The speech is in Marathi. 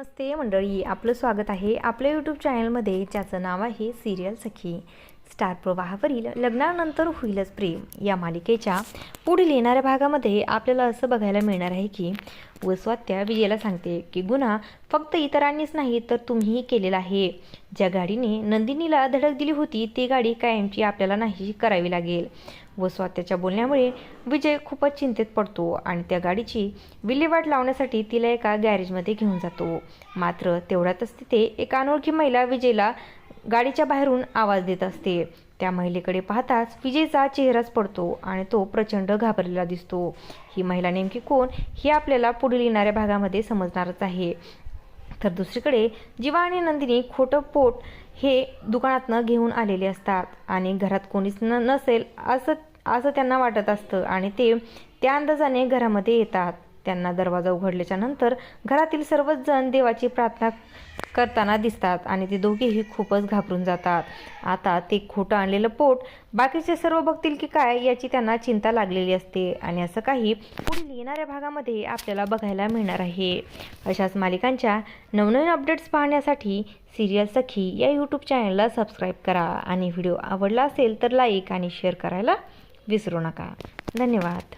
नमस्ते मंडळी, आपलं स्वागत आहे आपल्या यूट्यूब चॅनलमध्ये, ज्याचं नाव आहे सिरियल सखी. स्टार प्रवाहावरील लग्नानंतर होईलच प्रेम या मालिकेच्या पुढील येणाऱ्या भागामध्ये आपल्याला असं बघायला मिळणार आहे की वसवात्या विजयला सांगते की गुन्हा फक्त इतरांनीच नाही तर तुम्हीही केलेला आहे. ज्या गाडीने नंदिनीला धडक दिली होती ती गाडी कायमची आपल्याला नाही करावी लागेल. वसवात्याच्या बोलण्यामुळे विजय खूपच चिंतेत पडतो आणि त्या गाडीची विल्हेवाट लावण्यासाठी तिला एका गॅरेजमध्ये घेऊन जातो. मात्र तेवढ्यातच तिथे एक अनोळखी महिला विजयला गाडीच्या बाहेरून आवाज देत असते. त्या महिलेकडे पाहताच विजयचा चेहराच पडतो आणि तो प्रचंड घाबरलेला दिसतो. ही महिला नेमकी कोण हे आपल्याला पुढील येणाऱ्या भागामध्ये समजणारच आहे. तर दुसरीकडे जीवा आणि नंदिनी खोटं पोट हे दुकानातनं घेऊन आलेले असतात आणि घरात कोणीच नसेल असं त्यांना वाटत असतं आणि ते त्या अंदाजाने घरामध्ये येतात. त्यांना दरवाजा उघडल्याच्या नंतर घरातील सर्वच जण देवाची प्रार्थना करताना दिसतात आणि ते दोघेही खूपच घाबरून जातात. आता ते खोटं आणलेलं पोट बाकीचे सर्व बघतील की काय याची त्यांना चिंता लागलेली असते आणि असं काही पुढील येणाऱ्या भागामध्ये आपल्याला बघायला मिळणार आहे. अशाच मालिकांच्या नवनवीन अपडेट्स पाहण्यासाठी सिरियल सखी या यूट्यूब चॅनलला सबस्क्राईब करा आणि व्हिडिओ आवडला असेल तर लाईक आणि शेअर करायला विसरू नका. धन्यवाद.